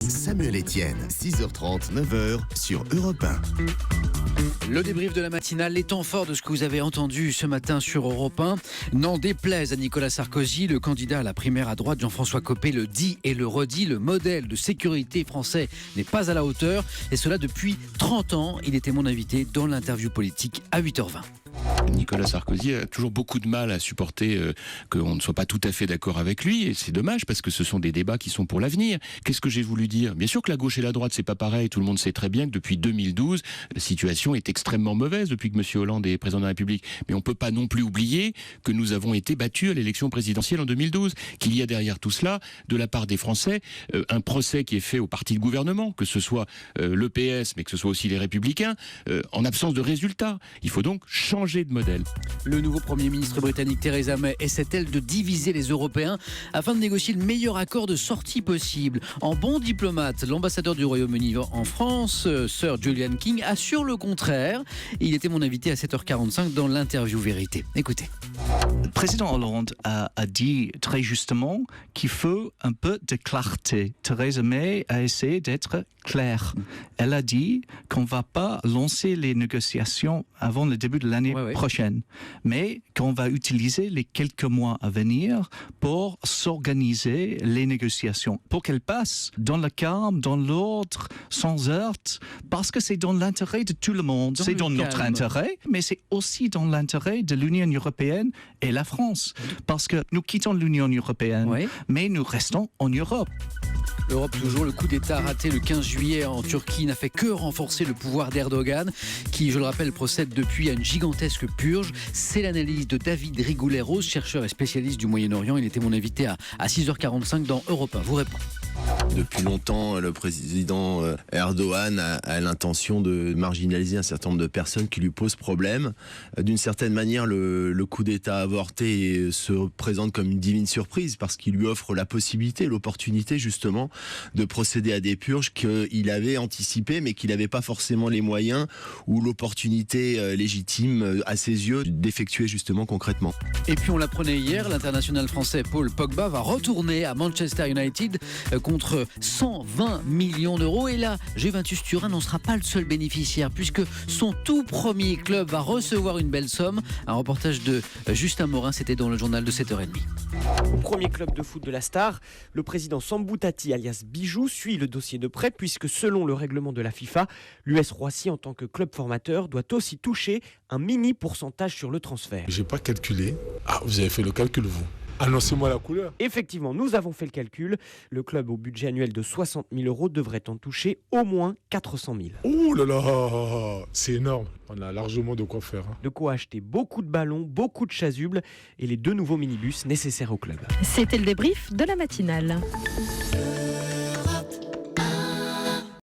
Samuel Etienne, 6h30, 9h sur Europe 1. Le débrief de la matinale, les temps forts de ce que vous avez entendu ce matin sur Europe 1. N'en déplaise à Nicolas Sarkozy, le candidat à la primaire à droite, Jean-François Copé, le dit et le redit. Le modèle de sécurité français n'est pas à la hauteur. Et cela depuis 30 ans. Il était mon invité dans l'interview politique à 8h20. Nicolas Sarkozy a toujours beaucoup de mal à supporter qu'on ne soit pas tout à fait d'accord avec lui, et c'est dommage parce que ce sont des débats qui sont pour l'avenir. Qu'est-ce que j'ai voulu dire ? Bien sûr que la gauche et la droite c'est pas pareil, tout le monde sait très bien que depuis 2012 la situation est extrêmement mauvaise depuis que M. Hollande est président de la République, mais on peut pas non plus oublier que nous avons été battus à l'élection présidentielle en 2012, qu'il y a derrière tout cela, de la part des Français, un procès qui est fait au parti de gouvernement, que ce soit le PS mais que ce soit aussi les Républicains, en absence de résultats. Il faut donc changer de modèle. Le nouveau Premier ministre britannique Theresa May essaie-t-elle de diviser les Européens afin de négocier le meilleur accord de sortie possible ? En bon diplomate, l'ambassadeur du Royaume-Uni en France, Sir Julian King, assure le contraire. Il était mon invité à 7h45 dans l'interview Vérité. Écoutez. Le président Hollande a dit très justement qu'il faut un peu de clarté. Theresa May a essayé d'être claire. Elle a dit qu'on ne va pas lancer les négociations avant le début de l'année prochaine, mais qu'on va utiliser les quelques mois à venir pour s'organiser les négociations, pour qu'elles passent dans le calme, dans l'ordre, sans heurts, parce que c'est dans l'intérêt de tout le monde. C'est dans notre intérêt, mais c'est aussi dans l'intérêt de l'Union européenne et la France, parce que nous quittons l'Union européenne, mais nous restons en Europe. L'Europe toujours, le coup d'État raté le 15 juillet en Turquie n'a fait que renforcer le pouvoir d'Erdogan, qui, je le rappelle, procède depuis à une gigantesque purge. C'est l'analyse de David Rigoulet-Rose, chercheur et spécialiste du Moyen-Orient. Il était mon invité à 6h45 dans Europe 1. Vous répond. Depuis longtemps, le président Erdogan a l'intention de marginaliser un certain nombre de personnes qui lui posent problème. D'une certaine manière, le coup d'État avorté se présente comme une divine surprise parce qu'il lui offre la possibilité, l'opportunité justement de procéder à des purges qu'il avait anticipées mais qu'il n'avait pas forcément les moyens ou l'opportunité légitime à ses yeux d'effectuer justement concrètement. Et puis on l'apprenait hier, l'international français Paul Pogba va retourner à Manchester United contre 120 millions d'euros. Et là, Juventus Turin n'en sera pas le seul bénéficiaire puisque son tout premier club va recevoir une belle somme. Un reportage de Justin Morin, c'était dans le journal de 7h30. Au premier club de foot de la star, le président Sambou Tati alias Bijou suit le dossier de près puisque selon le règlement de la FIFA, l'US Roissy en tant que club formateur doit aussi toucher un mini pourcentage sur le transfert. J'ai pas calculé. Ah, vous avez fait le calcul vous. Annoncez-moi la couleur. Effectivement, nous avons fait le calcul. Le club au budget annuel de 60 000 euros devrait en toucher au moins 400 000. Ouh là là, c'est énorme. On a largement de quoi faire. De quoi acheter beaucoup de ballons, beaucoup de chasubles et les 2 nouveaux minibus nécessaires au club. C'était le débrief de la matinale.